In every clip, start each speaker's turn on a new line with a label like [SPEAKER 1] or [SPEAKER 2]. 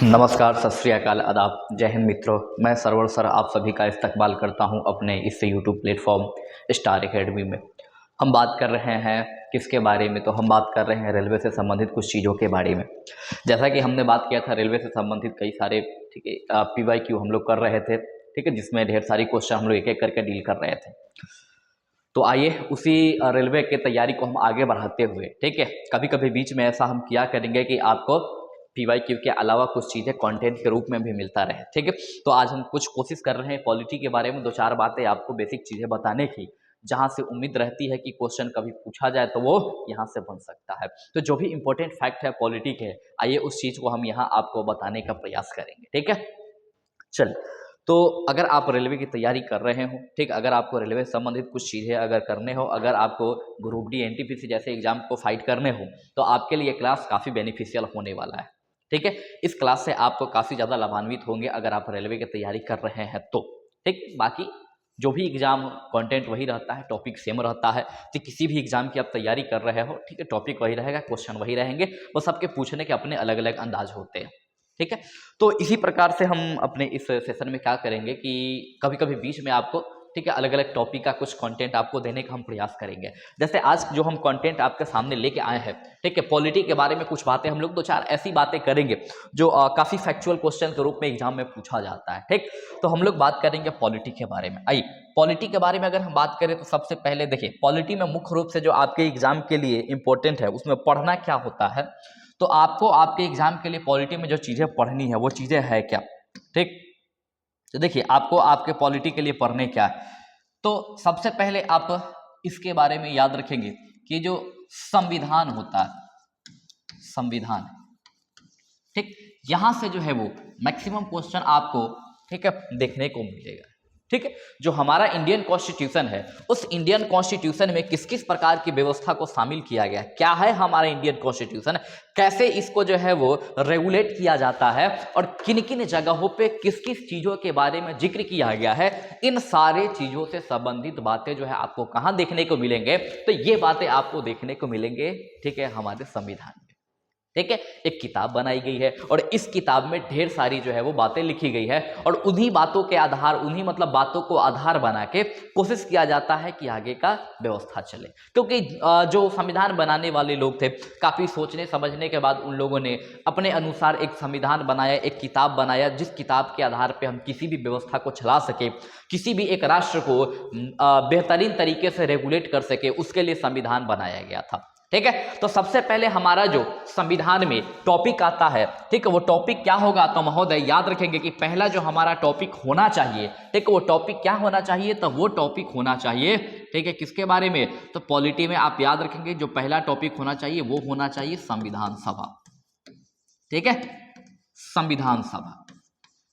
[SPEAKER 1] नमस्कार, सत श्री अकाल, आदाब, जय हिंद मित्रों। मैं सरवर सर आप सभी का इस्तकबाल करता हूं अपने इस यूट्यूब प्लेटफॉर्म स्टार एकेडमी में। हम बात कर रहे हैं किसके बारे में? तो हम बात कर रहे हैं रेलवे से संबंधित कुछ चीज़ों के बारे में। जैसा कि हमने बात किया था रेलवे से संबंधित कई सारे ठीक है PYQ हम लोग कर रहे थे, ठीक है, जिसमें ढेर सारी क्वेश्चन हम लोग एक एक करके डील कर रहे थे। तो आइए उसी रेलवे की तैयारी को हम आगे बढ़ाते हुए, ठीक है, कभी कभी बीच में ऐसा हम किया करेंगे कि आपको PYQ के अलावा कुछ चीज़ें कंटेंट के रूप में भी मिलता रहे, ठीक है। तो आज हम कुछ कोशिश कर रहे हैं पॉलिटी के बारे में दो चार बातें आपको बेसिक चीज़ें बताने की, जहां से उम्मीद रहती है कि क्वेश्चन कभी पूछा जाए तो वो यहाँ से बन सकता है। तो जो भी इंपॉर्टेंट फैक्ट है पॉलिटी के, आइए उस चीज़ को हम यहाँ आपको बताने का प्रयास करेंगे, ठीक है। चल, तो अगर आप रेलवे की तैयारी कर रहे हो, ठीक, अगर आपको रेलवे से संबंधित कुछ चीज़ें अगर करने हो, अगर आपको ग्रुप डी NTPC जैसे एग्जाम को फाइट करने हो, तो आपके लिए क्लास काफ़ी बेनिफिशियल होने वाला है, ठीक है। इस क्लास से आपको काफ़ी ज़्यादा लाभान्वित होंगे अगर आप रेलवे की तैयारी कर रहे हैं तो, ठीक। बाकी जो भी एग्जाम कंटेंट वही रहता है, टॉपिक सेम रहता है, तो किसी भी एग्जाम की आप तैयारी कर रहे हो, ठीक है, टॉपिक वही रहेगा, क्वेश्चन वही रहेंगे, बस आपके पूछने के अपने अलग अलग अंदाज होते हैं, ठीक है। तो इसी प्रकार से हम अपने इस सेशन में क्या करेंगे कि कभी कभी बीच में आपको, ठीक है, अलग अलग टॉपिक का कुछ कंटेंट आपको देने का हम प्रयास करेंगे। जैसे आज जो हम कंटेंट आपके सामने लेके आए हैं, ठीक है, पॉलिटी के बारे में कुछ बातें हम लोग दो चार ऐसी बातें करेंगे जो काफ़ी फैक्चुअल क्वेश्चन के रूप में एग्जाम में पूछा जाता है, ठीक। तो हम लोग बात करेंगे पॉलिटी के बारे में। आइए पॉलिटी के बारे में अगर हम बात करें तो सबसे पहले देखिए, पॉलिटी में मुख्य रूप से जो आपके एग्जाम के लिए इंपॉर्टेंट है उसमें पढ़ना क्या होता है। तो आपको आपके एग्जाम के लिए पॉलिटी में जो चीज़ें पढ़नी है वो चीज़ें है क्या, ठीक। तो देखिए आपको आपके पॉलिटी के लिए पढ़ने क्या है, तो सबसे पहले आप इसके बारे में याद रखेंगे कि जो संविधान होता है, संविधान, ठीक, यहां से जो है वो मैक्सिमम क्वेश्चन आपको, ठीक है, देखने को मिलेगा, ठीक है। जो हमारा इंडियन कॉन्स्टिट्यूशन है, उस इंडियन कॉन्स्टिट्यूशन में किस किस प्रकार की व्यवस्था को शामिल किया गया है, क्या है हमारा इंडियन कॉन्स्टिट्यूशन, कैसे इसको जो है वो रेगुलेट किया जाता है, और किन किन जगहों पे किस किस चीज़ों के बारे में जिक्र किया गया है, इन सारे चीज़ों से संबंधित बातें जो है आपको कहाँ देखने को मिलेंगे, तो ये बातें आपको देखने को मिलेंगे, ठीक है, हमारे संविधान में, ठीक है। एक किताब बनाई गई है और इस किताब में ढेर सारी जो है वो बातें लिखी गई है, और उन्हीं बातों के आधार, उन्हीं मतलब बातों को आधार बना के कोशिश किया जाता है कि आगे का व्यवस्था चले। क्योंकि जो संविधान बनाने वाले लोग थे, काफ़ी सोचने समझने के बाद उन लोगों ने अपने अनुसार एक संविधान बनाया, एक किताब बनाया, जिस किताब के आधार पर हम किसी भी व्यवस्था को चला सके, किसी भी एक राष्ट्र को बेहतरीन तरीके से रेगुलेट कर सके, उसके लिए संविधान बनाया गया था, ठीक है। तो सबसे पहले हमारा जो संविधान में टॉपिक आता है, ठीक है, वो टॉपिक क्या होगा, तो महोदय याद रखेंगे कि पहला जो हमारा टॉपिक होना चाहिए, ठीक है, वो टॉपिक क्या होना चाहिए, तो वो टॉपिक होना चाहिए, ठीक है, किसके बारे में, तो पॉलिटी में आप याद रखेंगे जो पहला टॉपिक होना चाहिए वो होना चाहिए संविधान सभा, ठीक है, संविधान सभा।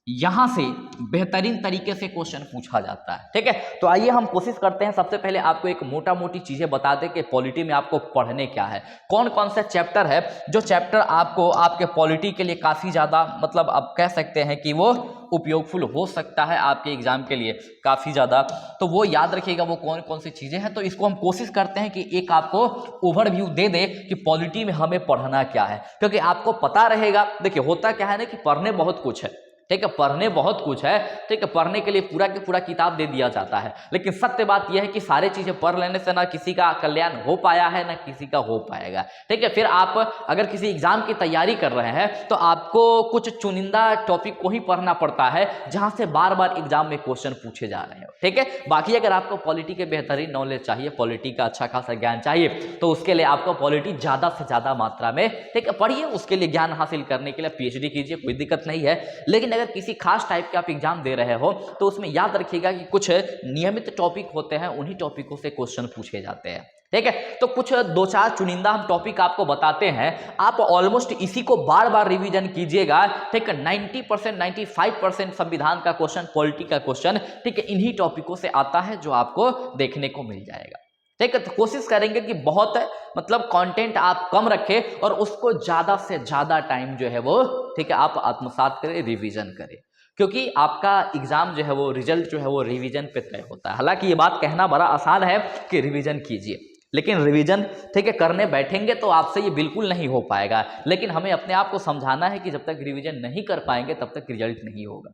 [SPEAKER 1] यहां से बेहतरीन तरीके से क्वेश्चन पूछा जाता है, ठीक है। तो आइए हम कोशिश करते हैं सबसे पहले आपको एक मोटा मोटी चीजें बता दें कि पॉलिटी में आपको पढ़ने क्या है, कौन कौन से चैप्टर है, जो चैप्टर आपको आपके पॉलिटी के लिए काफी ज्यादा, मतलब आप कह सकते हैं कि वो उपयोगफुल हो सकता है आपके एग्जाम के लिए काफी ज्यादा। तो वो याद रखिएगा वो कौन कौन सी चीजें हैं। तो इसको हम कोशिश करते हैं कि एक आपको ओवरव्यू दे दे कि पॉलिटी में हमें पढ़ना क्या है, क्योंकि आपको पता रहेगा। देखिए होता क्या है ना कि पढ़ने बहुत कुछ है, ठीक है, पढ़ने बहुत कुछ है, ठीक है, पढ़ने के लिए पूरा के पूरा किताब दे दिया जाता है, लेकिन सत्य बात यह है कि सारी चीजें पढ़ लेने से ना किसी का कल्याण हो पाया है ना किसी का हो पाएगा, ठीक है। फिर आप अगर किसी एग्जाम की तैयारी कर रहे हैं तो आपको कुछ चुनिंदा टॉपिक को ही पढ़ना पड़ता है जहां से बार बार एग्जाम में क्वेश्चन पूछे जा रहे हैं, ठीक है। बाकी अगर आपको पॉलिटी के बेहतरीन नॉलेज चाहिए, पॉलिटी का अच्छा खासा ज्ञान चाहिए, तो उसके लिए आपको पॉलिटी ज्यादा से ज्यादा मात्रा में, ठीक है, पढ़िए, उसके लिए ज्ञान हासिल करने के लिए PhD कीजिए, कोई दिक्कत नहीं है। लेकिन अगर किसी खास टाइप के आप एग्जाम दे रहे हो तो उसमें याद रखिएगा कि कुछ नियमित टॉपिक होते हैं, उन्हीं टॉपिकों से क्वेश्चन पूछे जाते हैं। ठीक है, तो कुछ दो चार चुनिंदा हम टॉपिक आपको बताते हैं, आप ऑलमोस्ट इसी को बार बार रिवीजन कीजिएगा। ठीक है, 90% 95% संविधान का क्वेश्चन, पॉलिटी का क्वेश्चन, ठीक है, इन्हीं टॉपिकों से आता है जो आपको देखने को मिल जाएगा। ठीक है, तो कोशिश करेंगे कि बहुत मतलब कंटेंट आप कम रखें और उसको ज्यादा से ज्यादा टाइम जो है वो, ठीक है, आप आत्मसात करें, रिवीजन करें, क्योंकि आपका एग्जाम जो है वो, रिजल्ट जो है वो रिवीजन पे तय होता है। हालांकि ये बात कहना बड़ा आसान है कि रिवीजन कीजिए, लेकिन रिवीजन, ठीक है, करने बैठेंगे तो आपसे ये बिल्कुल नहीं हो पाएगा। लेकिन हमें अपने आप को समझाना है कि जब तक रिवीजन नहीं कर पाएंगे तब तक रिजल्ट नहीं होगा।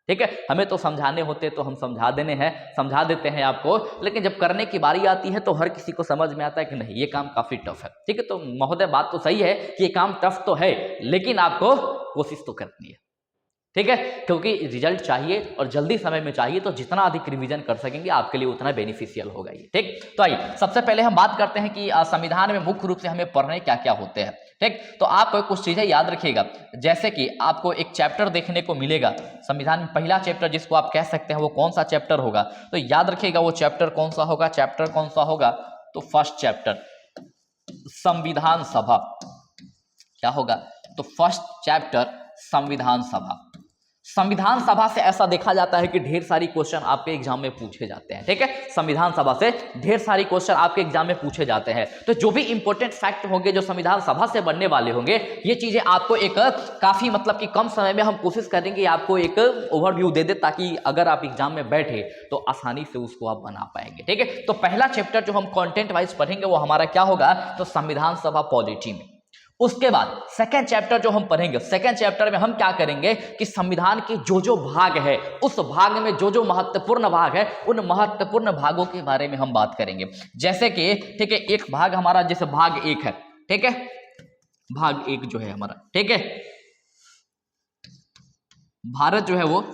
[SPEAKER 1] ठीक है, हमें तो समझाने होते तो हम समझा देते हैं आपको, लेकिन जब करने की बारी आती है तो हर किसी को समझ में आता है कि नहीं, ये काम काफी टफ है। ठीक है, तो महोदय बात तो सही है कि ये काम टफ तो है, लेकिन आपको कोशिश तो करनी है। ठीक है, क्योंकि रिजल्ट चाहिए और जल्दी समय में चाहिए, तो जितना अधिक रिवीजन कर सकेंगे आपके लिए उतना बेनिफिशियल होगा ये। ठीक, तो आइए सबसे पहले हम बात करते हैं कि संविधान में मुख्य रूप से हमें पढ़ने क्या क्या होते हैं। ठीक, तो आप कुछ चीजें याद रखिएगा, जैसे कि आपको एक चैप्टर देखने को मिलेगा संविधान में, पहला चैप्टर जिसको आप कह सकते हैं वो कौन सा चैप्टर होगा, तो याद रखिएगा वो चैप्टर कौन सा होगा, चैप्टर कौन सा होगा, तो फर्स्ट चैप्टर संविधान सभा। क्या होगा, तो फर्स्ट चैप्टर संविधान सभा। संविधान सभा से ऐसा देखा जाता है कि ढेर सारी क्वेश्चन आपके एग्जाम में पूछे जाते हैं। ठीक है, संविधान सभा से ढेर सारी क्वेश्चन आपके एग्जाम में पूछे जाते हैं। तो जो भी इंपॉर्टेंट फैक्ट होंगे जो संविधान सभा से बनने वाले होंगे, ये चीजें आपको एक काफी मतलब कि कम समय में हम कोशिश करेंगे आपको एक ओवरव्यू दे दे, ताकि अगर आप एग्जाम में बैठे तो आसानी से उसको आप बना पाएंगे। ठीक है, तो पहला चैप्टर जो हम कंटेंट वाइज पढ़ेंगे वो हमारा क्या होगा, तो संविधान सभा पॉलिटी में। उसके बाद सेकेंड चैप्टर जो हम पढ़ेंगे, सेकेंड चैप्टर में हम क्या करेंगे कि संविधान के जो जो भाग है, उस भाग में जो जो महत्वपूर्ण भाग है, उन महत्वपूर्ण भागों के बारे में हम बात करेंगे। जैसे कि, ठीक है, एक भाग हमारा जैसे भाग 1 है। ठीक है, भाग 1 जो है हमारा, ठीक है, भारत जो है वो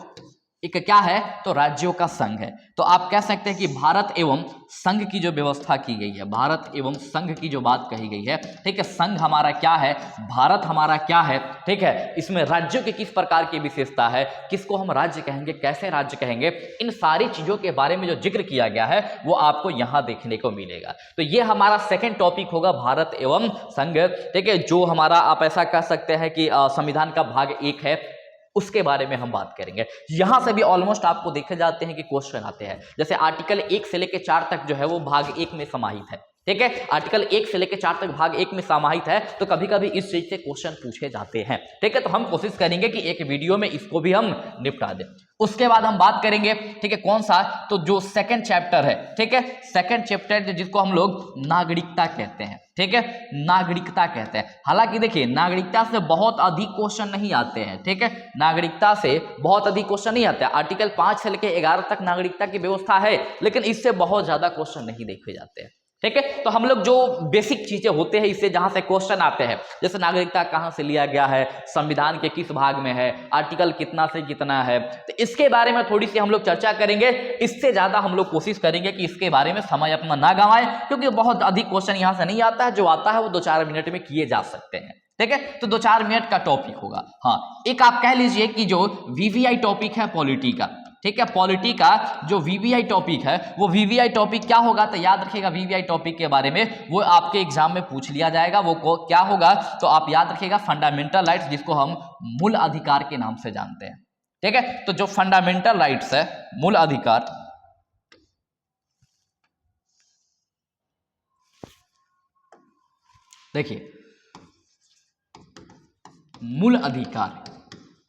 [SPEAKER 1] एक क्या है, तो राज्यों का संघ है। तो आप कह सकते हैं कि भारत एवं संघ की जो व्यवस्था की गई है, भारत एवं संघ की जो बात कही गई है, ठीक है, संघ हमारा क्या है, भारत हमारा क्या है, ठीक है, इसमें राज्यों की किस प्रकार की विशेषता है, किसको हम राज्य कहेंगे, कैसे राज्य कहेंगे, इन सारी चीजों के बारे में जो जिक्र किया गया है वो आपको यहां देखने को मिलेगा। तो ये हमारा सेकेंड टॉपिक होगा, भारत एवं संघ। ठीक है, जो हमारा आप ऐसा कह सकते हैं कि संविधान का भाग 1 है, उसके बारे में हम बात करेंगे। यहां से भी ऑलमोस्ट आपको देखे जाते हैं कि क्वेश्चन आते हैं, जैसे आर्टिकल 1 से लेकर 4 तक जो है वो भाग 1 में समाहित है। ठीक है, आर्टिकल 1 से लेकर 4 तक भाग 1 में समाहित है, तो कभी कभी इस चीज से क्वेश्चन पूछे जाते हैं। ठीक है, तो हम कोशिश करेंगे कि एक वीडियो में इसको भी हम निपटा दें। उसके बाद हम बात करेंगे, ठीक है, कौन सा, तो जो सेकंड चैप्टर है, ठीक है, सेकंड चैप्टर जिसको हम लोग नागरिकता कहते हैं। ठीक है, नागरिकता कहते हैं। हालांकि देखिए, नागरिकता से बहुत अधिक क्वेश्चन नहीं आते हैं। ठीक है, नागरिकता से बहुत अधिक क्वेश्चन नहीं आते हैं। आर्टिकल 5 से लेकर 11 तक नागरिकता की व्यवस्था है, लेकिन इससे बहुत ज्यादा क्वेश्चन नहीं देखे जाते हैं। ठीक है, तो हम लोग जो बेसिक चीजें होते हैं इससे जहां से क्वेश्चन आते हैं, जैसे नागरिकता कहां से लिया गया है, संविधान के किस भाग में है, आर्टिकल कितना से कितना है, तो इसके बारे में थोड़ी सी हम लोग चर्चा करेंगे। इससे ज्यादा हम लोग कोशिश करेंगे कि इसके बारे में समय अपना ना गंवाएं, क्योंकि बहुत अधिक क्वेश्चन यहां से नहीं आता है। जो आता है वो 2-4 मिनट में किए जा सकते हैं। ठीक है, तो 2-4 मिनट का टॉपिक होगा। हाँ, एक आप कह लीजिए कि जो वीवीआई टॉपिक है पॉलिटी का, ठीक है, पॉलिटी का जो वीवीआई टॉपिक है, वो वीवीआई टॉपिक क्या होगा, तो याद रखिएगा वीवीआई टॉपिक के बारे में वो आपके एग्जाम में पूछ लिया जाएगा। वो क्या होगा, तो आप याद रखिएगा फंडामेंटल राइट्स, जिसको हम मूल अधिकार के नाम से जानते हैं। ठीक है, तो जो फंडामेंटल राइट्स है, मूल अधिकार, देखिए मूल अधिकार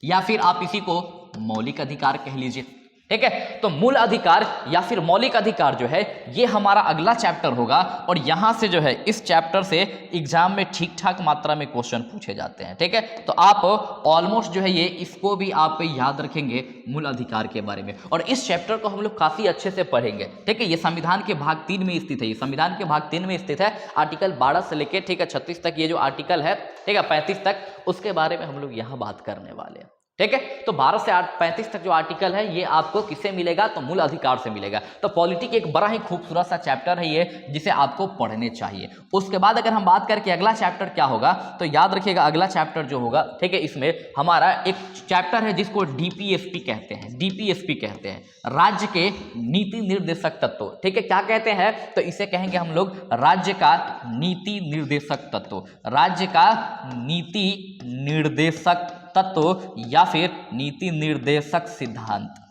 [SPEAKER 1] या फिर आप इसी को मौलिक अधिकार कह लीजिए। ठीक है, तो मूल अधिकार या फिर मौलिक अधिकार जो है ये हमारा अगला चैप्टर होगा, और यहां से जो है इस चैप्टर से एग्जाम में ठीक ठाक मात्रा में क्वेश्चन पूछे जाते हैं। ठीक है, तो आप ऑलमोस्ट जो है ये इसको भी आप याद रखेंगे मूल अधिकार के बारे में, और इस चैप्टर को हम लोग काफी अच्छे से पढ़ेंगे। ठीक है, ये संविधान के भाग 3 में स्थित है, ये संविधान के भाग 3 में स्थित है, आर्टिकल 12 से लेकर, ठीक है, 36 तक ये जो आर्टिकल है, ठीक है, 35 तक, उसके बारे में हम लोग यहाँ बात करने वाले हैं। ठीक है। तो 12 से 35 तक जो आर्टिकल है ये आपको किससे मिलेगा, तो मूल अधिकार से मिलेगा। तो पॉलिटी एक बड़ा ही खूबसूरत सा चैप्टर है ये, जिसे आपको पढ़ने चाहिए। उसके बाद अगर हम बात करके अगला चैप्टर क्या होगा, तो याद रखिएगा अगला चैप्टर जो होगा, ठीक है, इसमें हमारा एक चैप्टर है जिसको डीपीएसपी कहते हैं। डीपीएसपी कहते हैं राज्य के नीति निर्देशक तत्व। ठीक है, क्या कहते हैं, तो इसे कहेंगे हम लोग राज्य का नीति निर्देशक तत्व। राज्य का नीति निर्देशक तत्व या फिर नीति निर्देशक सिद्धांत।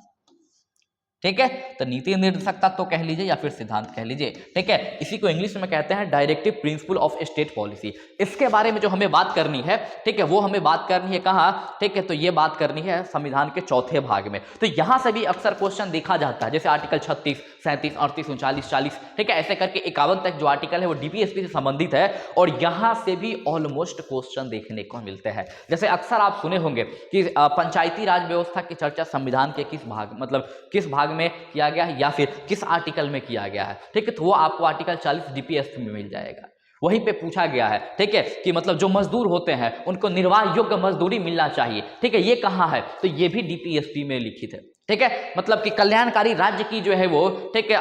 [SPEAKER 1] ठीक है, तो नीति निर्देशक तत्व तो कह लीजिए या फिर सिद्धांत कह लीजिए। ठीक है, इसी को इंग्लिश में कहते हैं directive principle of state policy. इसके बारे में जो हमें बात करनी है, ठीक है, वो हमें बात करनी है कहाँ, ठीक है, तो ये बात करनी है संविधान के चौथे भाग में। तो यहां से भी अक्सर क्वेश्चन देखा जाता है, जैसे आर्टिकल 36, 37, 38, 39, 40, ठीक है, ऐसे करके 51 तक जो आर्टिकल है वो डीपीएसपी से संबंधित है, और यहां से भी ऑलमोस्ट क्वेश्चन देखने को मिलते हैं। जैसे अक्सर आप सुने होंगे कि पंचायती राज व्यवस्था की चर्चा संविधान के किस भाग, मतलब किस भाग में किया गया है या फिर किस आर्टिकल में किया गया है। ठीक है, तो वो आपको आर्टिकल 40 डीपीएसपी में मिल जाएगा। वहीं पे पूछा गया है, ठीक है, कि मतलब जो मजदूर होते हैं उनको निर्वाह योग्य मजदूरी मिलना चाहिए। ठीक है, ये कहाँ है, तो ये भी डीपीएसपी में लिखित है। ठीक है, मतलब कि कल्याणकारी राज्य की जो है वो, ठीक है,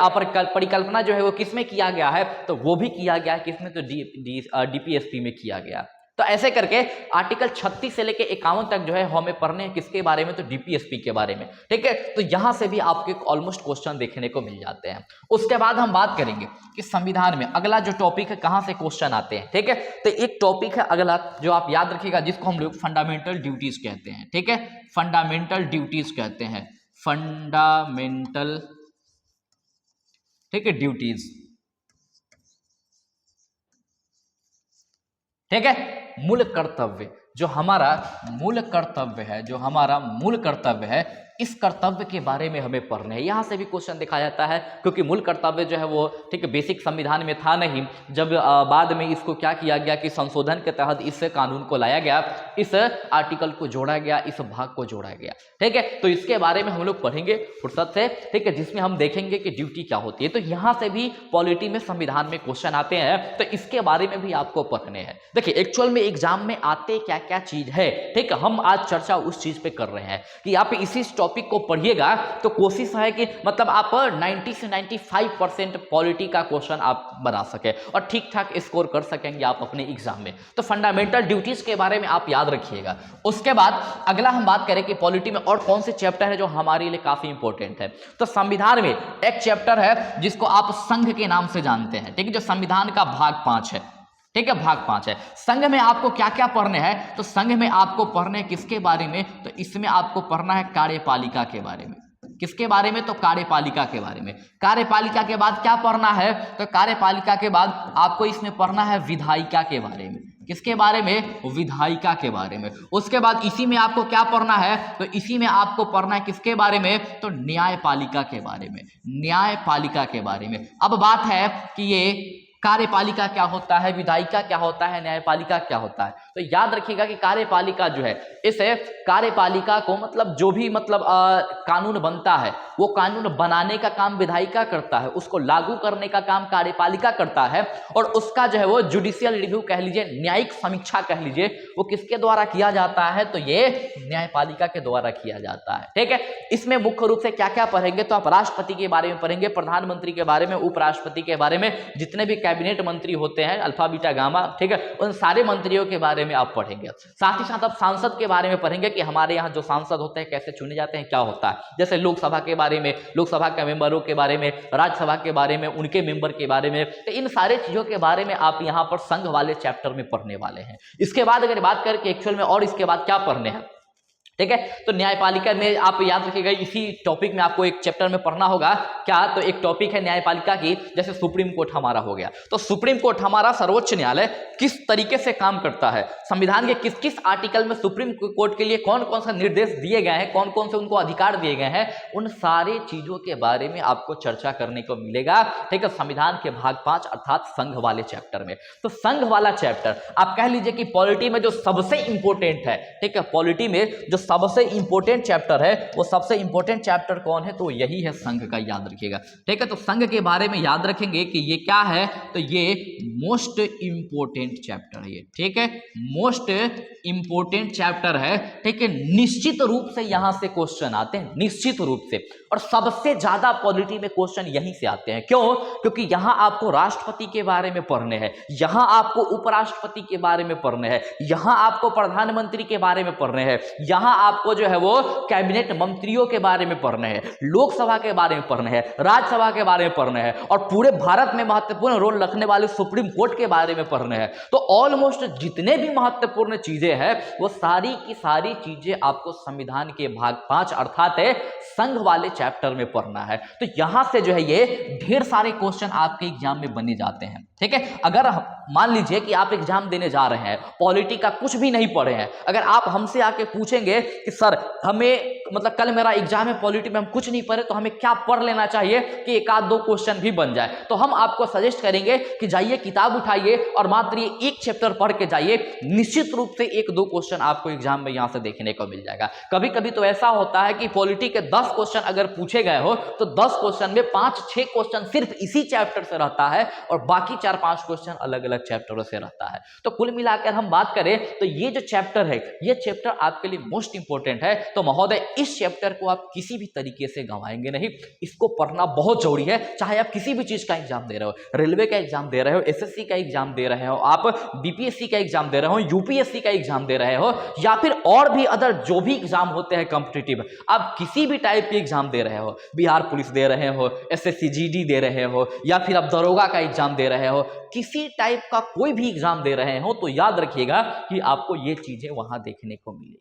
[SPEAKER 1] परिकल्पना जो है वो किसमें किया गया है, तो वो भी किया गया है किसमें, तो डीपीएसपी में किया गया। तो ऐसे करके आर्टिकल 36 से लेके 51 तक जो है हमें पढ़ने हैं किसके बारे में, तो डीपीएसपी के बारे में। ठीक है, तो यहां से भी आपको ऑलमोस्ट क्वेश्चन देखने को मिल जाते हैं। उसके बाद हम बात करेंगे कि संविधान में अगला जो टॉपिक है कहां से क्वेश्चन आते हैं। ठीक है, तो एक टॉपिक है अगला जो आप याद रखिएगा, जिसको हम लोग फंडामेंटल ड्यूटीज कहते हैं। ठीक है, फंडामेंटल ड्यूटीज कहते हैं, फंडामेंटल, ठीक है, ड्यूटीज। ठीक है, मूल कर्तव्य, जो हमारा मूल कर्तव्य है, जो हमारा मूल कर्तव्य है, इस कर्तव्य के बारे में हमें पढ़ना है। यहां से भी क्वेश्चन देखा जाता है, क्योंकि मूल कर्तव्य जो है वो, ठीक है, बेसिक संविधान में था नहीं, जब बाद में इसको क्या किया गया कि संशोधन के तहत इस कानून को लाया गया, इस आर्टिकल को जोड़ा गया, इस भाग को जोड़ा गया। ठीक है, तो इसके बारे में हम लोग पढ़ेंगे फुर्सत से। ठीक है, जिसमें हम देखेंगे कि ड्यूटी क्या होती है। तो यहां से भी पॉलिटी में, संविधान में क्वेश्चन आते हैं, तो इसके बारे में भी आपको पढ़ने हैं। देखिए एक्चुअल में एग्जाम में आते क्या क्या चीज है, ठीक है, हम आज चर्चा उस चीज पे कर रहे हैं कि आप इसी टॉपिक को पढ़िएगा तो कोशिश है कि मतलब आप 90 से 95% पॉलिटी का क्वेश्चन आप बना सके और ठीक ठाक स्कोर कर सकेंगे आप अपने एग्जाम में। तो फंडामेंटल ड्यूटीज के बारे में आप याद रखिएगा। उसके बाद अगला हम बात करें कि पॉलिटी में और कौन से चैप्टर है जो हमारे लिए काफी इंपॉर्टेंट है। तो संविधान में एक चैप्टर है जिसको आप संघ के नाम से जानते हैं। ठीक है, जो संविधान का भाग 5 है। ठीक है, भाग 5 है। संघ में आपको क्या क्या पढ़ने हैं, तो संघ में आपको पढ़ने किसके बारे में, तो इसमें आपको पढ़ना है कार्यपालिका के बारे में। किसके बारे में, तो कार्यपालिका के बारे में। कार्यपालिका के बाद क्या पढ़ना है, तो कार्यपालिका के बाद आपको इसमें पढ़ना है विधायिका के बारे में। किसके बारे में, विधायिका के बारे में। उसके बाद इसी में आपको क्या पढ़ना है, तो इसी में आपको पढ़ना है किसके बारे में, तो न्यायपालिका के बारे में। न्यायपालिका के बारे में। अब बात है कि ये कार्यपालिका क्या होता है, विधायिका क्या होता है, न्यायपालिका क्या होता है। तो याद रखिएगा कि कार्यपालिका जो है, इसे कार्यपालिका को मतलब जो भी मतलब कानून बनता है वो कानून बनाने का काम विधायिका करता है, उसको लागू करने का काम कार्यपालिका करता है, और उसका जो है वो जुडिशियल रिव्यू कह लीजिए, न्यायिक समीक्षा कह लीजिए, वो किसके द्वारा किया जाता है, तो ये न्यायपालिका के द्वारा किया जाता है। ठीक है, इसमें मुख्य रूप से क्या क्या पढ़ेंगे, तो आप राष्ट्रपति के बारे में पढ़ेंगे, प्रधानमंत्री के बारे में, उपराष्ट्रपति के बारे में, जितने भी कैबिनेट मंत्री होते हैं अल्फा बीटा गामा, ठीक है, उन सारे मंत्रियों के बारे में आप पढ़ेंगे। साथ ही साथ आप सांसद के बारे में पढ़ेंगे कि हमारे यहाँ जो सांसद होते हैं कैसे चुने जाते हैं, क्या होता है। जैसे लोकसभा के बारे में, लोकसभा के मेंबरों के बारे में, राज्यसभा के बारे में, उनके मेंबर के बारे में, तो इन सारे चीजों के बारे में आप यहाँ पर संघ वाले चैप्टर में पढ़ने वाले हैं। इसके बाद अगर बात करके एक्चुअल में और इसके बाद क्या पढ़ने हैं, ठीक है, तो न्यायपालिका में आप याद रखिएगा, इसी टॉपिक में आपको एक चैप्टर में पढ़ना होगा क्या, तो एक टॉपिक है न्यायपालिका की, जैसे सुप्रीम कोर्ट हमारा हो गया, तो सुप्रीम कोर्ट हमारा सर्वोच्च न्यायालय किस तरीके से काम करता है, संविधान के किस किस आर्टिकल में सुप्रीम कोर्ट के लिए कौन कौन सा निर्देश दिए गए हैं, कौन कौन से उनको अधिकार दिए गए हैं, उन सारी चीजों के बारे में आपको चर्चा करने को मिलेगा। ठीक है, संविधान के भाग 5 अर्थात संघ वाले चैप्टर में। तो संघ वाला चैप्टर आप कह लीजिए कि पॉलिटी में जो सबसे इंपॉर्टेंट है, ठीक है, पॉलिटी में जो सबसे इंपॉर्टेंट चैप्टर है वो सबसे इंपॉर्टेंट चैप्टर कौन है, तो यही है संघ का, याद रखिएगा। ठीक है, तो संघ के बारे में याद रखेंगे कि ये क्या है, तो ये मोस्ट इंपॉर्टेंट चैप्टर है ये। ठीक है, मोस्ट इंपॉर्टेंट चैप्टर है। ठीक है, निश्चित रूप से यहां से क्वेश्चन आते हैं, निश्चित रूप से, और सबसे ज्यादा पॉलिटी में क्वेश्चन यहीं से आते हैं। क्यों? क्योंकि यहां आपको राष्ट्रपति के बारे में पढ़ने हैं, यहां आपको उपराष्ट्रपति के बारे में पढ़ने हैं, यहां आपको प्रधानमंत्री के बारे में पढ़ने हैं, यहां आपको जो है वो कैबिनेट मंत्रियों के बारे में पढ़ने हैं, लोकसभा के बारे में पढ़ने हैं, राज्यसभा के बारे में पढ़ने हैं, और पूरे भारत में महत्वपूर्ण रोल रखने वाले सुप्रीम कोर्ट के बारे में पढ़ने हैं। तो ऑलमोस्ट जितने भी महत्वपूर्ण चीजें हैं वो सारी की सारी चीजें आपको संविधान के भाग 5 अर्थात संघ वाले चैप्टर में पढ़ना है। तो यहां से जो है ये ढेर सारे क्वेश्चन आपके एग्जाम में बने जाते हैं। ठीक है, अगर मान लीजिए कि आप एग्जाम देने जा रहे हैं, पॉलिटी का कुछ भी नहीं पढ़े हैं, अगर आप हमसे आके पूछेंगे कि सर हमें मतलब कल मेरा एग्जाम है पॉलिटी में, हम कुछ नहीं पढ़े, तो हमें क्या पढ़ लेना चाहिए कि एक आध दो क्वेश्चन भी बन जाए, तो हम आपको सजेस्ट करेंगे कि जाइए किताब उठाइए और मात्र ये एक चैप्टर पढ़ के जाइए, निश्चित रूप से एक दो क्वेश्चन आपको एग्जाम में यहां से देखने को मिल जाएगा। कभी कभी तो ऐसा होता है कि पॉलिटी के 10 क्वेश्चन अगर पूछे गए हो तो 10 क्वेश्चन में 5-6 क्वेश्चन सिर्फ इसी चैप्टर से रहता है और बाकी 4-5 क्वेश्चन अलग अलग चैप्टरों से रहता है। तो कुल मिलाकर हम बात करें तो ये जो चैप्टर है ये चैप्टर आपके लिए मोस्ट इंपॉर्टेंट है। तो महोदय इस चैप्टर को आप किसी भी तरीके से गंवाएंगे नहीं, इसको पढ़ना बहुत जरूरी है। चाहे आप किसी भी चीज का एग्जाम दे रहे हो, रेलवे का एग्जाम दे रहे हो, एसएससी का एग्जाम दे रहे हो, आप बीपीएससी का एग्जाम दे रहे हो, यूपीएससी का एग्जाम दे रहे हो, या फिर और भी अदर जो भी एग्जाम होते हैं कॉम्पिटिटिव, आप किसी भी टाइप के एग्जाम दे रहे हो, बिहार पुलिस दे रहे हो, एसएससी जीडी दे रहे हो, या फिर आप दरोगा का एग्जाम दे रहे हो, किसी टाइप का कोई भी एग्जाम दे रहे हो, तो याद रखिएगा कि आपको ये चीजें वहां देखने को मिलेगी।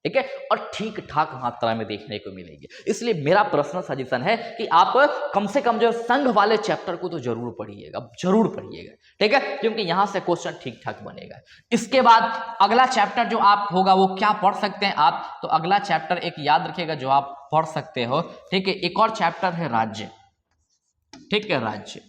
[SPEAKER 1] ठीक है, और ठीक ठाक मात्रा में देखने को मिलेगी। इसलिए मेरा पर्सनल सजेशन है कि आप कम से कम जो संघ वाले चैप्टर को तो जरूर पढ़िएगा, जरूर पढ़िएगा। ठीक है, क्योंकि यहां से क्वेश्चन ठीक ठाक बनेगा। इसके बाद अगला चैप्टर जो आप होगा वो क्या पढ़ सकते हैं आप, तो अगला चैप्टर एक याद रखिएगा जो आप पढ़ सकते हो। ठीक है, एक और चैप्टर है राज्य। ठीक है, राज्य।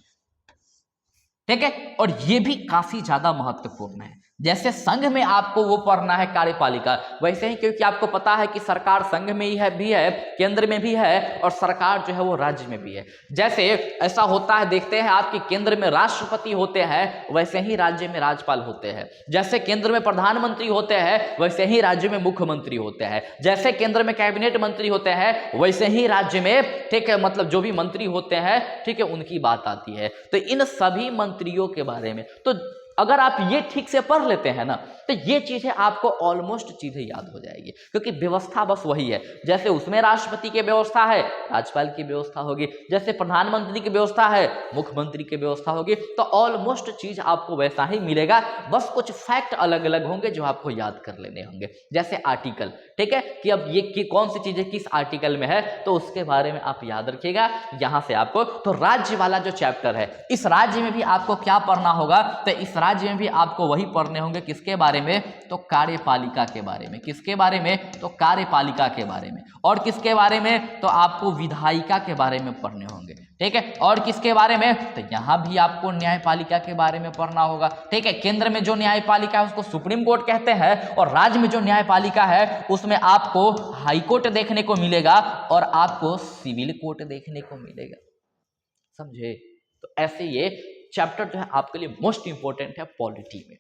[SPEAKER 1] ठीक है, और ये भी काफी ज्यादा महत्वपूर्ण है। जैसे संघ में आपको वो पढ़ना है कार्यपालिका, वैसे ही क्योंकि आपको पता है कि सरकार संघ में ही है, भी है, केंद्र में भी है, और सरकार जो है वो राज्य में भी है। जैसे ऐसा होता है, देखते हैं आपकी केंद्र में राष्ट्रपति होते हैं, वैसे ही राज्य में राज्यपाल होते हैं। जैसे केंद्र में प्रधानमंत्री होते हैं, वैसे ही राज्य में मुख्यमंत्री होते हैं। जैसे केंद्र में कैबिनेट मंत्री होते हैं, वैसे ही राज्य में, ठीक है, मतलब जो भी मंत्री होते हैं, ठीक है, उनकी बात आती है। तो इन सभी मंत्रियों के बारे में तो अगर आप ये ठीक से पढ़ लेते हैं ना, तो ये चीजें आपको ऑलमोस्ट चीजें याद हो जाएगी, क्योंकि व्यवस्था बस वही है। जैसे उसमें राष्ट्रपति की व्यवस्था है, राज्यपाल की व्यवस्था होगी, जैसे प्रधानमंत्री की व्यवस्था है, मुख्यमंत्री की व्यवस्था होगी, तो ऑलमोस्ट चीज आपको वैसा ही मिलेगा, बस कुछ फैक्ट अलग अलग होंगे जो आपको याद कर लेने होंगे। जैसे आर्टिकल, ठीक है, कि अब ये कौन सी चीजें किस आर्टिकल में है, तो उसके बारे में आप याद रखिएगा यहां से आपको। तो राज्य वाला जो चैप्टर है, इस राज्य में भी आपको क्या पढ़ना होगा, तो इस राज्य में भी आपको वही पढ़ने होंगे, किसके बारे में, तो कार्यपालिका के बारे में। किसके बारे में, तो कार्यपालिका के बारे में। और किसके बारे में, तो आपको विधायिका के बारे में पढ़ने होंगे। ठीक है, और किसके बारे में, तो यहां भी आपको न्यायपालिका के बारे में पढ़ना होगा। ठीक है, केंद्र में जो न्यायपालिका है उसको सुप्रीम कोर्ट कहते हैं, और राज्य में जो न्यायपालिका है उसमें आपको हाई कोर्ट देखने को मिलेगा और आपको सिविल कोर्ट देखने को मिलेगा। समझे? तो ऐसे ये चैप्टर जो है आपके लिए मोस्ट इंपॉर्टेंट है पॉलिटी में।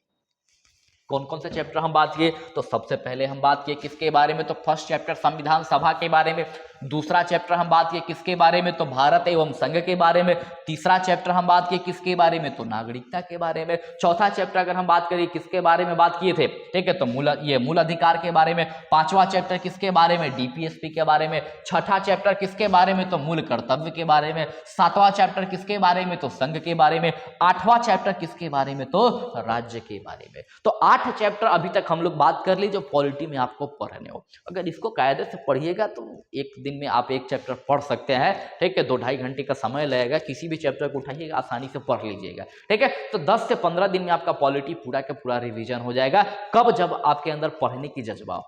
[SPEAKER 1] कौन कौन से चैप्टर हम बात किए, तो सबसे पहले हम बात किए किसके बारे में, तो फर्स्ट चैप्टर संविधान सभा के बारे में। दूसरा चैप्टर हम बात किए किसके बारे में, तो भारत एवं संघ के बारे में। तीसरा चैप्टर हम बात किए किसके बारे में, तो नागरिकता के बारे में। चौथा चैप्टर अगर हम बात करें किसके बारे में बात किए थे, ठीक है, तो मूल अधिकार के बारे में। पांचवा चैप्टर किसके बारे में, डीपीएसपी के बारे में। छठा चैप्टर किसके बारे में, तो मूल कर्तव्य के बारे में। सातवां चैप्टर किसके बारे में, तो संघ के बारे में। आठवां चैप्टर किसके बारे में, तो राज्य के बारे में। तो 8 चैप्टर अभी तक हम लोग बात कर ली जो पॉलिटी में आपको पढ़ने हो। अगर इसको कायदे से पढ़िएगा तो एक दिन में आप एक चैप्टर पढ़ सकते हैं। ठीक है, 2-2.5 घंटे का समय लगेगा, किसी भी चैप्टर को उठाइएगा आसानी से पढ़ लीजिएगा। ठीक है, तो 10 से 15 दिन में आपका पॉलिटी पूरा का पूरा रिवीजन हो जाएगा। कब, जब आपके अंदर पढ़ने की जज्बा हो।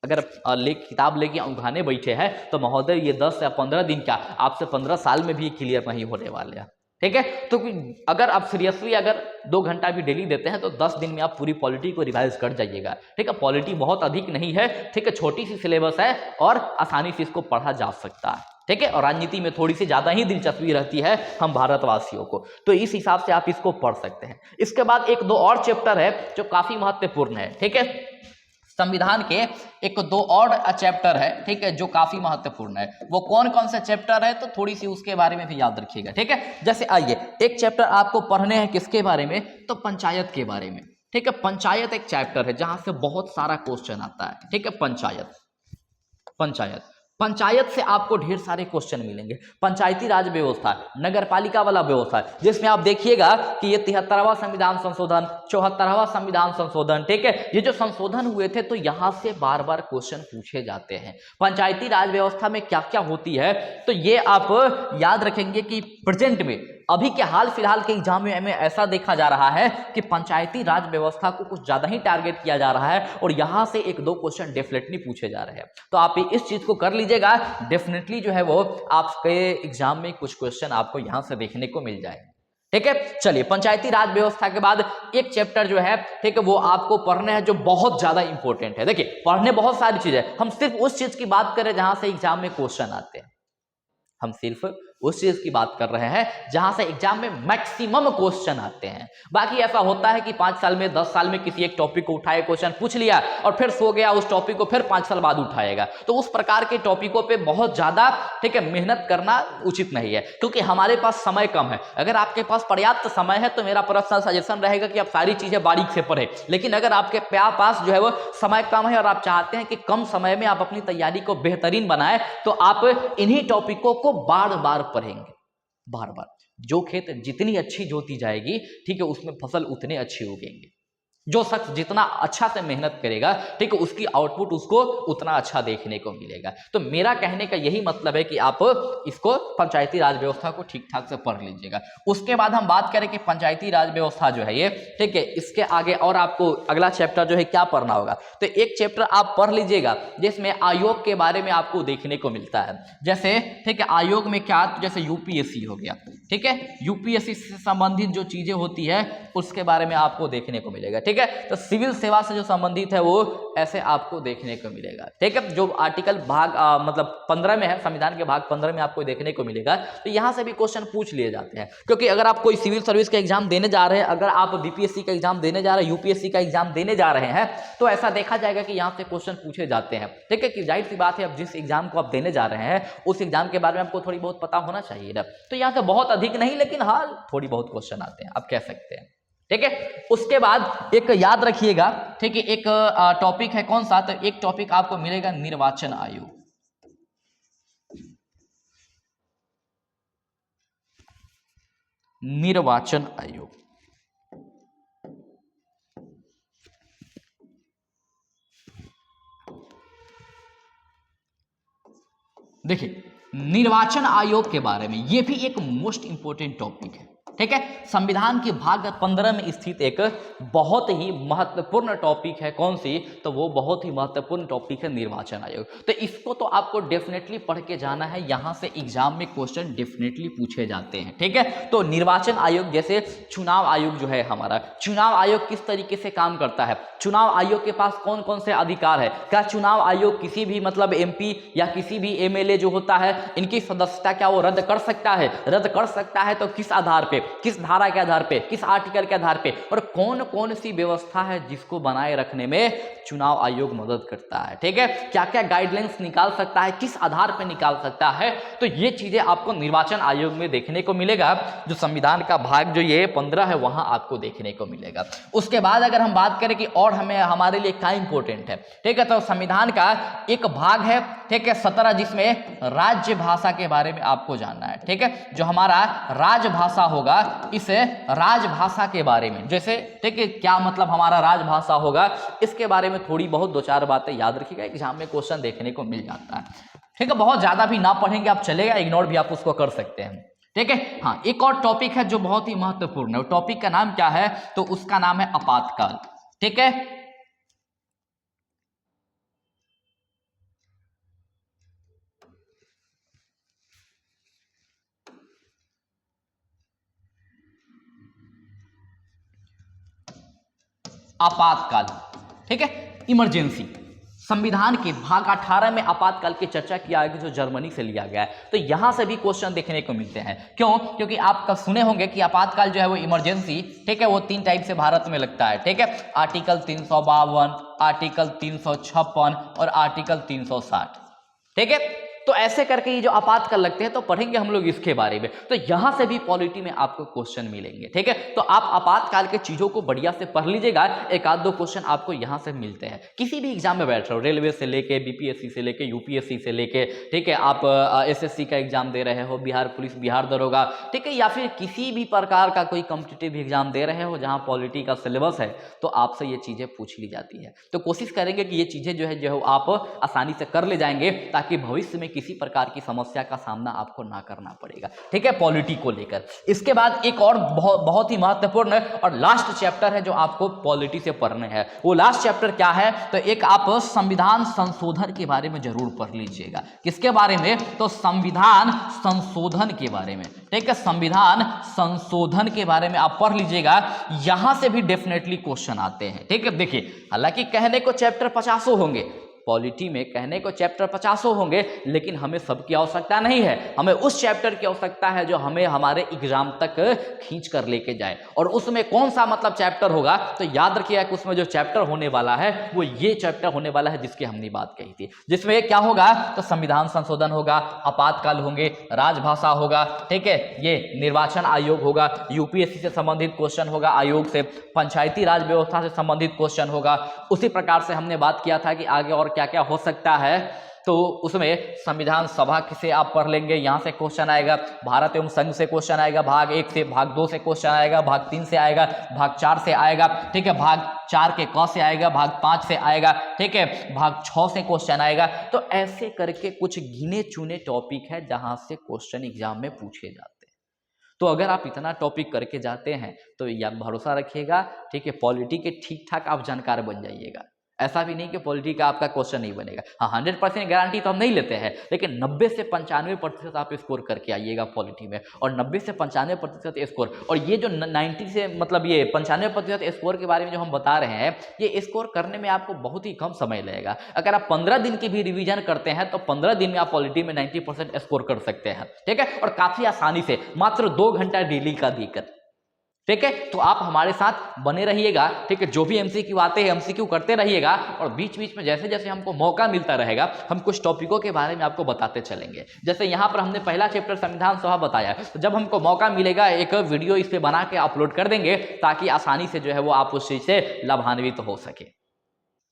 [SPEAKER 1] अगर किताब लेके उठाने बैठे हैं तो महोदय ये 10 या 15 दिन का, आपसे 15 साल में भी क्लियर नहीं होने वाले हैं। ठीक है। तो अगर आप सीरियसली अगर 2 घंटा भी डेली देते हैं तो 10 दिन में आप पूरी पॉलिटी को रिवाइज कर जाइएगा। ठीक है, पॉलिटी बहुत अधिक नहीं है, ठीक है, छोटी सी सिलेबस है और आसानी से इसको पढ़ा जा सकता है। ठीक है, और राजनीति में थोड़ी सी ज्यादा ही दिलचस्पी रहती है हम भारतवासियों को, तो इस हिसाब से आप इसको पढ़ सकते हैं। इसके बाद एक दो और चैप्टर है जो काफी महत्वपूर्ण है। ठीक है, संविधान के एक दो और चैप्टर है, ठीक है, जो काफी महत्वपूर्ण है। वो कौन कौन से चैप्टर है तो थोड़ी सी उसके बारे में भी याद रखिएगा। ठीक है, जैसे आइए एक चैप्टर आपको पढ़ने हैं किसके बारे में, तो पंचायत के बारे में। ठीक है, पंचायत एक चैप्टर है जहां से बहुत सारा क्वेश्चन आता है। ठीक है, पंचायत पंचायत पंचायत से आपको ढेर सारे क्वेश्चन मिलेंगे। पंचायती राज व्यवस्था, नगर पालिका वाला व्यवस्था, जिसमें आप देखिएगा कि ये 73वां संविधान संशोधन, 74वां संविधान संशोधन, ठीक है, ये जो संशोधन हुए थे तो यहां से बार बार क्वेश्चन पूछे जाते हैं। पंचायती राज व्यवस्था में क्या क्या होती है तो ये आप याद रखेंगे कि प्रेजेंट में अभी के हाल फिलहाल के एग्जाम में ऐसा देखा जा रहा है कि पंचायती राज व्यवस्था को कुछ ज्यादा ही टारगेट किया जा रहा है और यहां से एक दो क्वेश्चन डेफिनेटली पूछे जा रहे हैं। तो आप इस चीज को कर लीजिएगा, डेफिनेटली जो है वो आपके एग्जाम में कुछ क्वेश्चन आपको यहां से देखने को मिल जाएगा। ठीक है, चलिए पंचायती राज व्यवस्था के बाद एक चैप्टर जो है, ठीक है, वो आपको पढ़ने हैं जो बहुत ज्यादा इंपॉर्टेंट है। देखिए पढ़ने बहुत सारी चीजें, हम सिर्फ उस चीज की बात करें जहां से एग्जाम में क्वेश्चन आते हैं, हम सिर्फ उस चीज की बात कर रहे हैं जहां से एग्जाम में मैक्सिमम क्वेश्चन आते हैं। बाकी ऐसा होता है कि 5 साल में 10 साल में किसी एक टॉपिक को उठाए, क्वेश्चन पूछ लिया और फिर सो गया, उस टॉपिक को फिर 5 साल बाद उठाएगा। तो उस प्रकार के टॉपिकों पे बहुत ज्यादा, ठीक है, मेहनत करना उचित नहीं है, क्योंकि हमारे पास समय कम है। अगर आपके पास पर्याप्त समय है तो मेरा पर्सनल सजेशन रहेगा कि आप सारी चीजें बारीक से पढ़ें। लेकिन अगर आपके पास जो है वो समय कम है और आप चाहते हैं कि कम समय में आप अपनी तैयारी को बेहतरीन बनाएं, तो आप इन्हीं टॉपिकों को बार बार पढ़ेंगे, बार बार। जो खेत जितनी अच्छी जोती जाएगी, ठीक है, उसमें फसल उतने अच्छे उगेंगे। जो शख्स जितना अच्छा से मेहनत करेगा, ठीक है, उसकी आउटपुट उसको उतना अच्छा देखने को मिलेगा। तो मेरा कहने का यही मतलब है कि आप इसको पंचायती राज व्यवस्था को ठीक ठाक से पढ़ लीजिएगा। उसके बाद हम बात करें कि पंचायती राज व्यवस्था जो है ये, ठीक है, इसके आगे और आपको अगला चैप्टर जो है क्या पढ़ना होगा, तो एक चैप्टर आप पढ़ लीजिएगा जिसमें आयोग के बारे में आपको देखने को मिलता है। जैसे, ठीक है, आयोग में क्या, जैसे यूपीएससी हो गया, ठीक है, यूपीएससी से संबंधित जो चीजें होती है उसके बारे में आपको देखने को मिलेगा। ठीक है, तो सिविल सेवा से जो संबंधित है वो ऐसे आपको देखने को मिलेगा। ठीक है, जो आर्टिकल भाग मतलब 15 में है, संविधान के भाग 15 में आपको देखने को मिलेगा। तो यहां से भी क्वेश्चन पूछ लिए जाते हैं, क्योंकि अगर आप कोई सिविल सर्विस का एग्जाम देने जा रहे हैं, अगर आप बीपीएससी का एग्जाम देने जा रहे हैं, यूपीएससी का एग्जाम देने जा रहे हैं, तो ऐसा देखा जाएगा कि यहाँ से क्वेश्चन पूछे जाते हैं। ठीक है, कि जाहिर सी बात है, अब जिस एग्जाम को आप देने जा रहे हैं उस एग्जाम के बारे में आपको थोड़ी बहुत पता होना चाहिए ना। तो यहाँ से बहुत अधिक नहीं, लेकिन हाँ थोड़ी बहुत क्वेश्चन आते हैं, आप कह सकते हैं। ठीक है, उसके बाद एक याद रखिएगा, ठीक है, एक टॉपिक है कौन सा, तो एक टॉपिक आपको मिलेगा निर्वाचन आयोग। निर्वाचन आयोग, देखिए निर्वाचन आयोग के बारे में ये भी एक मोस्ट इंपोर्टेंट टॉपिक है। ठीक है, संविधान के भाग 15 में स्थित एक बहुत ही महत्वपूर्ण टॉपिक है। कौन सी, तो वो बहुत ही महत्वपूर्ण टॉपिक है निर्वाचन आयोग। तो इसको तो आपको डेफिनेटली पढ़ के जाना है, यहां से एग्जाम में क्वेश्चन डेफिनेटली पूछे जाते हैं। ठीक है, तो निर्वाचन आयोग, जैसे चुनाव आयोग जो है हमारा, चुनाव आयोग किस तरीके से काम करता है, चुनाव आयोग के पास कौन कौन से अधिकार है, क्या चुनाव आयोग किसी भी मतलब एमपी या किसी भी एमएलए जो होता है इनकी सदस्यता क्या वो रद्द कर सकता है, रद्द कर सकता है तो किस आधार पे, किस धारा के आधार पे, किस आर्टिकल के आधार पे, और कौन कौन सी व्यवस्था है जिसको बनाए रखने में चुनाव आयोग मदद करता है। ठीक है, क्या क्या गाइडलाइंस निकाल सकता है, किस आधार पे निकाल सकता है, तो ये चीजें आपको निर्वाचन आयोग में देखने को मिलेगा। जो संविधान का भाग जो ये 15 है वहां आपको देखने को मिलेगा। उसके बाद अगर हम बात करें कि और हमें हमारे लिए क्या इंपॉर्टेंट है, ठीक है, तो संविधान का एक भाग है, ठीक है, 17, जिसमें राज्य भाषा के बारे में आपको जानना है। ठीक है, जो हमारा राजभाषा होगा, इस राजभाषा के बारे में, जैसे, ठीक है, क्या मतलब हमारा राजभाषा होगा, इसके बारे में थोड़ी बहुत 2-4 बातें याद रखिएगा, एग्जाम में क्वेश्चन देखने को मिल जाता है। ठीक है, बहुत ज्यादा भी ना पढ़ेंगे आप चलेगा, इग्नोर भी आप उसको कर सकते हैं। ठीक है, हाँ एक और टॉपिक है जो बहुत ही महत्वपूर्ण है, टॉपिक का नाम क्या है, तो उसका नाम है आपातकाल। ठीक है, आपातकाल, ठीक है, इमरजेंसी। संविधान के भाग 18 में आपातकाल की चर्चा किया गया जो जर्मनी से लिया गया है। तो यहां से भी क्वेश्चन देखने को मिलते हैं। क्यों? क्योंकि आप कब सुने होंगे कि आपातकाल जो है वो इमरजेंसी, ठीक है, वो 3 टाइप से भारत में लगता है, ठीक है, आर्टिकल 352, आर्टिकल 356 और आर्टिकल 360, ठीक है। तो ऐसे करके ये जो आपातकाल लगते हैं तो पढ़ेंगे हम लोग इसके बारे में। तो यहां से भी पॉलिटी में आपको क्वेश्चन मिलेंगे, ठीक है। तो आप आपातकाल के चीजों को बढ़िया से पढ़ लीजिएगा, एक आध दो क्वेश्चन आपको यहां से मिलते हैं। किसी भी एग्जाम में बैठ रहे हो, रेलवे से लेके बीपीएससी से लेके यूपीएससी से लेके, ठीक है, आप एसएससी का एग्जाम दे रहे हो, बिहार पुलिस, बिहार दरोगा, ठीक है, या फिर किसी भी प्रकार का कोई कॉम्पिटिटिव एग्जाम दे रहे हो जहां पॉलिटी का सिलेबस है, तो आपसे ये चीजें पूछ ली जाती है। तो कोशिश करेंगे कि ये चीजें जो है आप आसानी से कर ले जाएंगे, ताकि भविष्य में किसी प्रकार की समस्या का सामना आपको ना करना पड़ेगा, ठीक है, पॉलिटी को लेकर। इसके बाद एक और बहुत ही महत्वपूर्ण और लास्ट चैप्टर है जो आपको पॉलिटी से पढ़ने हैं। वो लास्ट चैप्टर क्या है? तो एक आप संविधान संशोधन के बारे में जरूर पढ़ लीजिएगा। किसके बारे में? तो संविधान संशोधन के बारे में, ठीक है, संविधान संशोधन के बारे में आप पढ़ लीजिएगा। यहां से भी डेफिनेटली क्वेश्चन आते हैं, ठीक है। देखिए, हालांकि कहने को चैप्टर 50 होंगे, पॉलिटी में कहने को चैप्टर 50 होंगे, लेकिन हमें सबकी आवश्यकता नहीं है। हमें उस चैप्टर की आवश्यकता है जो हमें हमारे एग्जाम तक खींच कर लेके जाए। और उसमें कौन सा मतलब चैप्टर होगा? तो याद रखिएगा कि उसमें जो चैप्टर होने वाला है वो ये चैप्टर होने वाला है जिसकी हमने बात कही थी। जिसमें क्या होगा? तो संविधान संशोधन होगा, आपातकाल होंगे, राजभाषा होगा, ठीक है, ये निर्वाचन आयोग होगा, यूपीएससी से संबंधित क्वेश्चन होगा आयोग से, पंचायती राज व्यवस्था से संबंधित क्वेश्चन होगा। उसी प्रकार से हमने बात किया था कि आगे और क्या क्या हो सकता है, तो उसमें संविधान सभा से आप पढ़ लेंगे, यहां से क्वेश्चन आएगा, भारत एवं संघ से क्वेश्चन आएगा, भाग 1 से, भाग 2 से क्वेश्चन आएगा, भाग 3 से आएगा, भाग 4 से आएगा, ठीक है, भाग 4 के क से आएगा, भाग 5 से आएगा, ठीक है, भाग 6 से क्वेश्चन आएगा। तो ऐसे करके कुछ गिने चुने टॉपिक है जहां से क्वेश्चन एग्जाम में पूछे जाते हैं। तो अगर आप इतना टॉपिक करके जाते हैं तो या भरोसा रखिएगा, ठीक है, पॉलिटी के ठीक ठाक आप जानकार बन जाइएगा। ऐसा भी नहीं कि पॉलिटी का आपका क्वेश्चन नहीं बनेगा। हाँ, 100% गारंटी तो हम नहीं लेते हैं, लेकिन 90 से 95% आप स्कोर करके आइएगा पॉलिटी में। और 90 से 95% स्कोर, और ये जो 90 से मतलब ये 95% स्कोर के बारे में जो हम बता रहे हैं, ये स्कोर करने में आपको बहुत ही कम समय लगेगा। अगर आप 15 दिन की भी रिविजन करते हैं तो 15 दिन में आप पॉलिटी में 90% स्कोर कर सकते हैं, ठीक है, और काफी आसानी से, मात्र 2 घंटा डेली का देकर, ठीक है। तो आप हमारे साथ बने रहिएगा, ठीक है, जो भी एमसीक्यू आते हैं एमसीक्यू करते रहिएगा, और बीच बीच में जैसे जैसे हमको मौका मिलता रहेगा हम कुछ टॉपिकों के बारे में आपको बताते चलेंगे। जैसे यहाँ पर हमने पहला चैप्टर संविधान सभा बताया, तो जब हमको मौका मिलेगा एक वीडियो इस पे बना के अपलोड कर देंगे, ताकि आसानी से जो है वो आप उस चीज से लाभान्वित हो सके,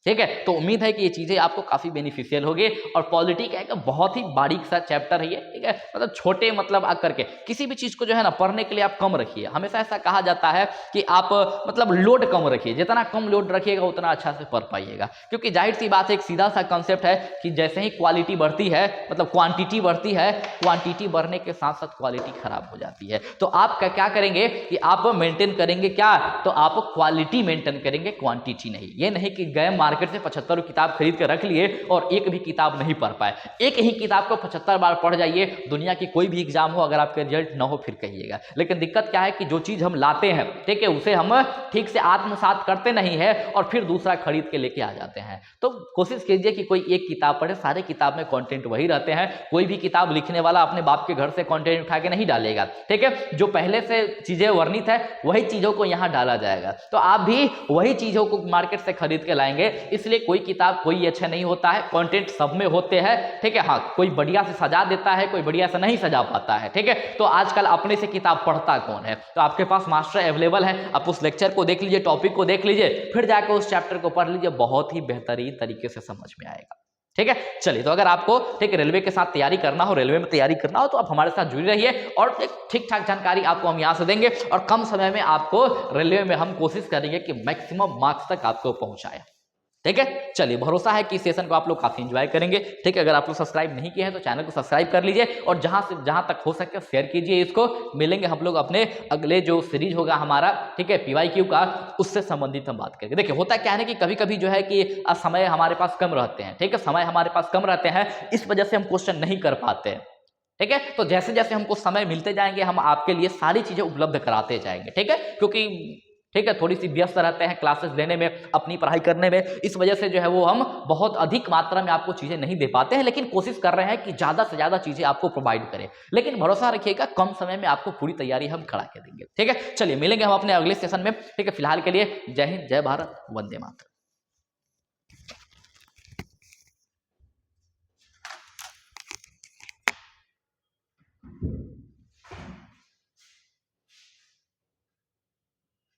[SPEAKER 1] ठीक है। तो उम्मीद है कि ये चीजें आपको काफी बेनिफिशियल होगी। और पॉलिटी का एक बहुत ही बारीक सा चैप्टर है ये, ठीक है, मतलब छोटे मतलब आकर के किसी भी चीज को जो है ना पढ़ने के लिए आप कम रखिए। हमेशा ऐसा कहा जाता है कि आप मतलब लोड कम रखिए, जितना कम लोड रखिएगा उतना अच्छा से पढ़ पाइएगा। क्योंकि जाहिर सी बात है, एक सीधा सा कंसेप्ट है कि जैसे ही क्वालिटी बढ़ती है, मतलब क्वांटिटी बढ़ती है, क्वांटिटी बढ़ने के साथ साथ क्वालिटी खराब हो जाती है। तो आप क्या करेंगे कि आप मेंटेन करेंगे क्या? तो आप क्वालिटी मेंटेन करेंगे, क्वांटिटी नहीं। ये नहीं कि गए मार्केट से 75 किताब खरीद के रख लिए और एक भी किताब नहीं पढ़ पाए। एक ही किताब को 75 बार पढ़ जाइए, दुनिया की कोई भी एग्जाम हो, अगर आपका रिजल्ट ना हो फिर कहिएगा। लेकिन दिक्कत क्या है कि जो चीज हम लाते हैं, ठीक है, उसे हम ठीक से आत्मसात करते नहीं है और फिर दूसरा खरीद के लेके आ जाते हैं। तो कोशिश कीजिए कि कोई एक किताब पढ़े, सारे किताब में कंटेंट वही रहते हैं। कोई भी किताब लिखने वाला अपने बाप के घर से कंटेंट उठा के नहीं डालेगा, ठीक है, जो पहले से चीजें वर्णित है वही चीजों को यहाँ डाला जाएगा। तो आप भी वही चीजों को मार्केट से खरीद के लाएंगे। इसलिए कोई किताब कोई अच्छा नहीं होता है, कंटेंट सब में होते हैं, ठीक है। हाँ, कोई बढ़िया से सजा देता है, कोई बढ़िया से नहीं सजा पाता है, ठीक है। तो आजकल अपने से किताब पढ़ता कौन है? तो आपके पास मास्टर अवेलेबल है, आप उस लेक्चर को देख लीजिए, टॉपिक को देख लीजिए, फिर जाकर उस चैप्टर को पढ़ लीजिए, बहुत ही बेहतरीन तरीके से समझ में आएगा, ठीक है। चलिए, तो अगर आपको ठीक रेलवे के साथ तैयारी करना हो, रेलवे में तैयारी करना हो, तो आप हमारे साथ जुड़े रहिए और ठीक ठाक जानकारी आपको हम यहाँ से देंगे और कम समय में आपको रेलवे में हम कोशिश करेंगे कि मैक्सिमम मार्क्स तक आपको पहुंचाएं, ठीक है। चलिए, भरोसा है कि सेशन को आप लोग काफी एंजॉय करेंगे, ठीक है। अगर आप लोग सब्सक्राइब नहीं किए हैं तो चैनल को सब्सक्राइब कर लीजिए और जहां तक हो सके शेयर कीजिए इसको। मिलेंगे हम लोग अपने अगले जो सीरीज होगा हमारा, ठीक है, पीवाईक्यू का, उससे संबंधित हम बात करेंगे। देखिए, होता क्या है कि कभी कभी जो है कि समय हमारे पास कम रहते हैं, ठीक है, समय हमारे पास कम रहते हैं, इस वजह से हम क्वेश्चन नहीं कर पाते हैं, ठीक है। तो जैसे जैसे हमको समय मिलते जाएंगे हम आपके लिए सारी चीजें उपलब्ध कराते जाएंगे, ठीक है, क्योंकि ठीक है, थोड़ी सी व्यस्त रहते हैं क्लासेस देने में, अपनी पढ़ाई करने में, इस वजह से जो है वो हम बहुत अधिक मात्रा में आपको चीज़ें नहीं दे पाते हैं, लेकिन कोशिश कर रहे हैं कि ज़्यादा से ज़्यादा चीज़ें आपको प्रोवाइड करें। लेकिन भरोसा रखिएगा, कम समय में आपको पूरी तैयारी हम करा के देंगे। ठीक है, चलिए मिलेंगे हम अपने अगले सेशन में। ठीक है, फिलहाल के लिए जय हिंद, जय भारत, वंदे मातरम।